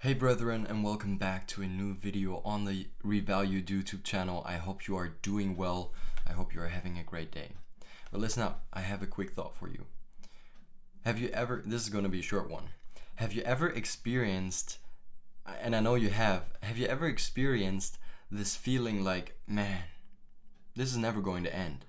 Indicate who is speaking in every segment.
Speaker 1: Hey brethren, and welcome back to a new video on the RVALUED YouTube channel. I hope you are doing well. I hope you are having a great day. But listen up, I have a quick thought for you. This is going to be a short one. Have you ever experienced, and I know you have you ever experienced this feeling like, man, this is never going to end?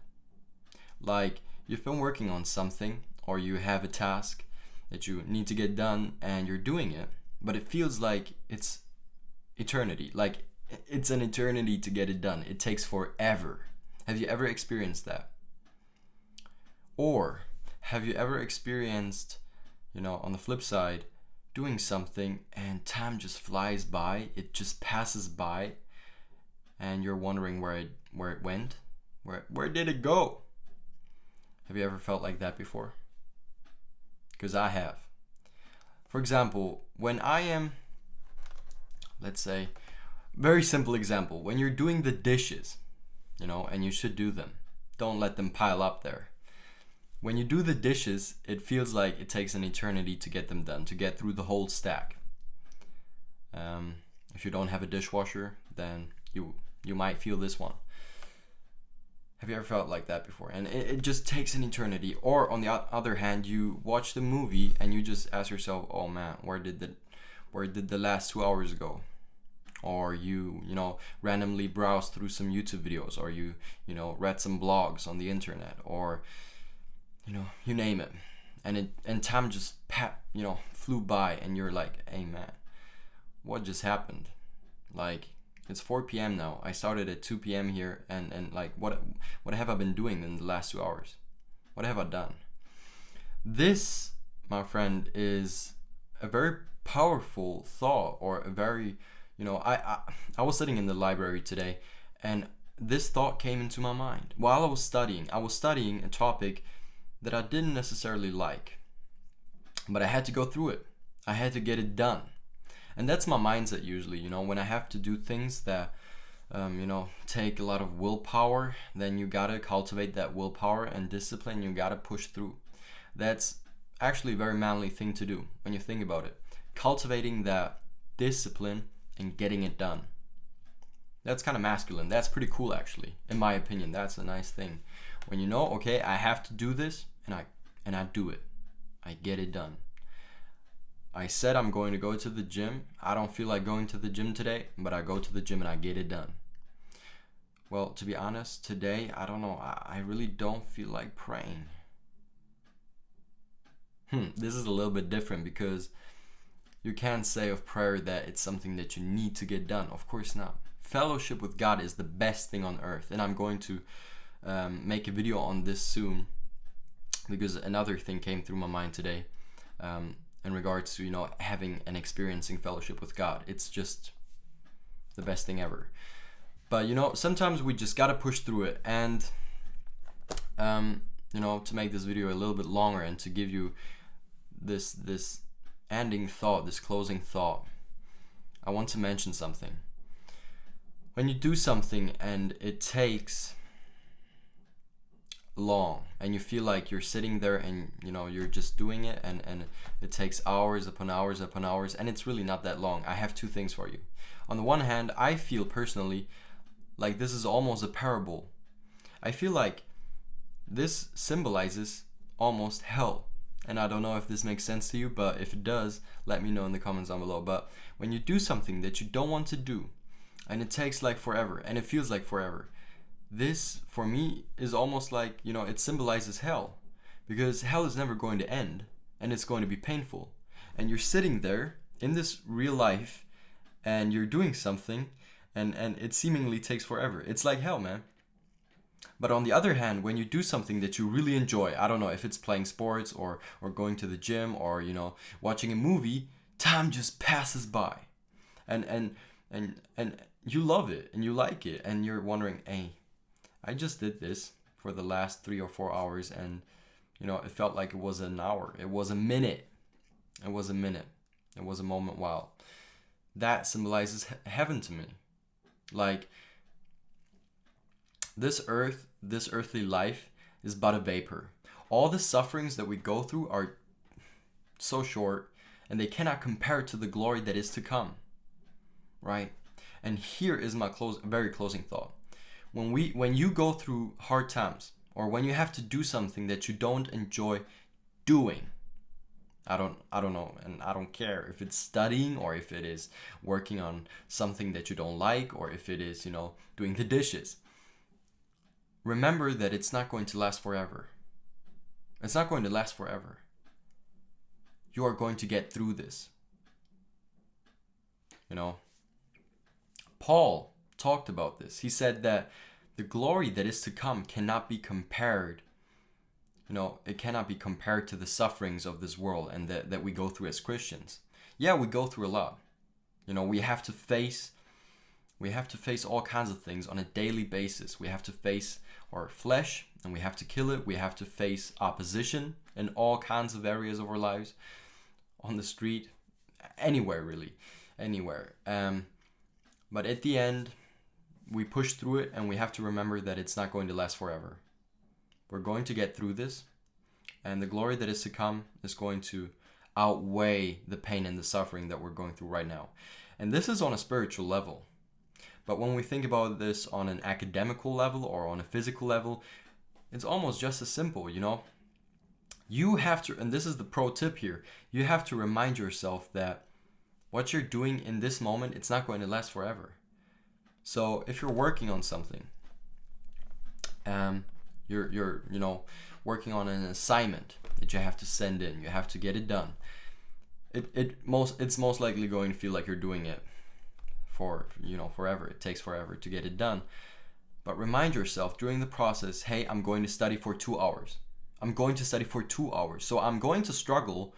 Speaker 1: Like you've been working on something, or you have a task that you need to get done and you're doing it, but it feels like it's eternity. Like it's an eternity to get it done. It takes forever. Have you ever experienced that? Or have you ever experienced, on the flip side, doing something and time just flies by, it just passes by, and you're wondering where it went? Where did it go? Have you ever felt like that before? Because I have. For example, when I am, let's say, very simple example, when you're doing the dishes, and you should do them. Don't let them pile up there. When you do the dishes, it feels like it takes an eternity to get them done, to get through the whole stack. If you don't have a dishwasher, then you might feel this one. Have you ever felt like that before? And it just takes an eternity. Or on the other hand, you watch the movie and you just ask yourself, oh man, where did the last 2 hours go? Or you randomly browse through some YouTube videos, or you read some blogs on the internet, or you name it, and time just flew by, and you're like, hey man, what just happened? Like, it's 4 p.m. now. I started at 2 p.m. here, and like what have I been doing in the last 2 hours? What have I done? This, my friend, is a very powerful thought, or a very I was sitting in the library today, and this thought came into my mind while I was studying. I was studying a topic that I didn't necessarily like, but I had to go through it. I had to get it done. And that's my mindset usually, when I have to do things that, take a lot of willpower, then you gotta cultivate that willpower and discipline. You gotta push through. That's actually a very manly thing to do when you think about it. Cultivating that discipline and getting it done. That's kind of masculine. That's pretty cool, actually. In my opinion, that's a nice thing. When okay, I have to do this, and I do it. I get it done. I said I'm going to go to the gym. I don't feel like going to the gym today, but I go to the gym and I get it done. Well, to be honest, today, I don't know. I really don't feel like praying. This is a little bit different, because you can't say of prayer that it's something that you need to get done. Of course not. Fellowship with God is the best thing on earth, and I'm going to make a video on this soon, because another thing came through my mind today. In regards to having and experiencing fellowship with God. It's just the best thing ever. But sometimes we just gotta push through it. And to make this video a little bit longer and to give you this ending thought, this closing thought, I want to mention something. When you do something and it takes long, and you feel like you're sitting there and you're just doing it, and it takes hours upon hours upon hours, and it's really not that long, I have two things for you. On the one hand, I feel personally like this is almost a parable. I feel like this symbolizes almost hell, and I don't know if this makes sense to you, but if it does, let me know in the comments down below. But when you do something that you don't want to do, and it takes like forever, and it feels like forever, this, for me, is almost like, it symbolizes hell. Because hell is never going to end, and it's going to be painful. And you're sitting there in this real life, and you're doing something, and it seemingly takes forever. It's like hell, man. But on the other hand, when you do something that you really enjoy, I don't know if it's playing sports, or going to the gym, or, watching a movie, time just passes by. And you love it, and you like it, and you're wondering, hey, I just did this for the last 3 or 4 hours, and it felt like it was an hour. It was a minute. It was a minute. It was a moment. Wow. That symbolizes heaven to me. Like, this earthly life is but a vapor. All the sufferings that we go through are so short, and they cannot compare to the glory that is to come, right? And here is my very closing thought. When you go through hard times, or when you have to do something that you don't enjoy doing, I don't know, and I don't care if it's studying, or if it is working on something that you don't like, or if it is, doing the dishes. Remember that it's not going to last forever. It's not going to last forever. You are going to get through this. Paul talked about this. He said that the glory that is to come cannot be compared. It cannot be compared to the sufferings of this world and that we go through as Christians. Yeah, we go through a lot. We have to face all kinds of things on a daily basis. We have to face our flesh, and we have to kill it. We have to face opposition in all kinds of areas of our lives, on the street, anywhere really, anywhere. But at the end, we push through it, and we have to remember that it's not going to last forever. We're going to get through this, and the glory that is to come is going to outweigh the pain and the suffering that we're going through right now. And this is on a spiritual level. But when we think about this on an academical level or on a physical level, it's almost just as simple, You have to, and this is the pro tip here, you have to remind yourself that what you're doing in this moment, it's not going to last forever. So if you're working on something, you're working on an assignment that you have to send in, you have to get it done. It's most likely going to feel like you're doing it for forever. It takes forever to get it done. But remind yourself during the process, hey, I'm going to study for 2 hours. I'm going to study for 2 hours. So I'm going to struggle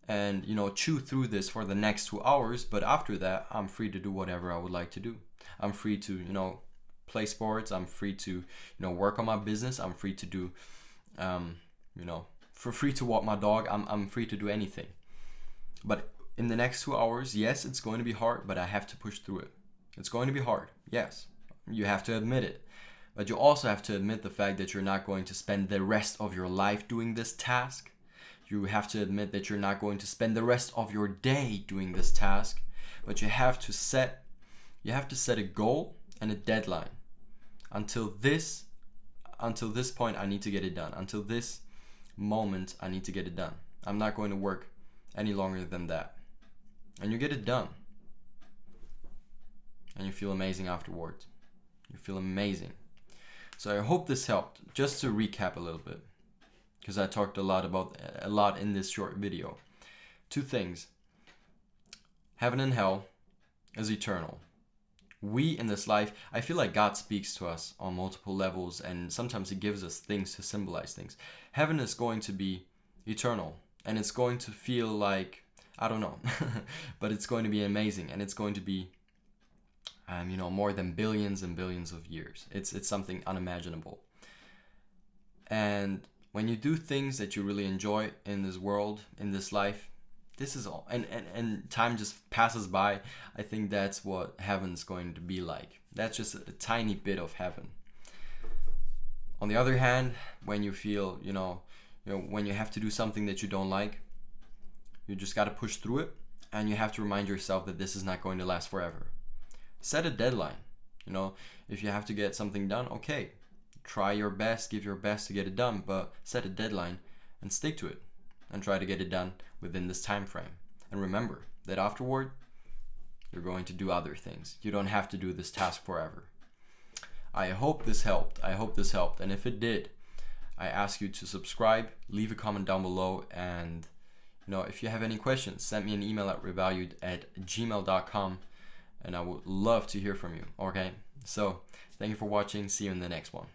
Speaker 1: and chew through this for the next 2 hours, but after that I'm free to do whatever I would like to do. I'm free to play sports. I'm free to work on my business. I'm free to do free to walk my dog. I'm free to do anything. But in the next 2 hours, yes, it's going to be hard, but I have to push through it. It's going to be hard, yes. You have to admit it. But you also have to admit the fact that you're not going to spend the rest of your life doing this task. You have to admit that you're not going to spend the rest of your day doing this task. But you have to set a goal and a deadline. Until this point, I need to get it done. Until this moment, I need to get it done. I'm not going to work any longer than that. And you get it done. And you feel amazing afterwards. You feel amazing. So I hope this helped. Just to recap a little bit, because I talked a lot in this short video. 2 things. Heaven and hell is eternal. We in this life, I feel like God speaks to us on multiple levels, and sometimes He gives us things to symbolize things. Heaven is going to be eternal, and it's going to feel like, I don't know, but it's going to be amazing, and it's going to be more than billions and billions of years. It's something unimaginable. And when you do things that you really enjoy in this world, in this life, this is all. And time just passes by. I think that's what heaven's going to be like. That's just a tiny bit of heaven. On the other hand, when you feel, when you have to do something that you don't like, you just got to push through it, and you have to remind yourself that this is not going to last forever. Set a deadline. If you have to get something done, okay, try your best, give your best to get it done, but set a deadline and stick to it and try to get it done within this time frame. And remember that afterward, you're going to do other things. You don't have to do this task forever. I hope this helped. And if it did, I ask you to subscribe, leave a comment down below, and if you have any questions, send me an email at RVALUED@gmail.com, and I would love to hear from you. Okay, so thank you for watching. See you in the next one.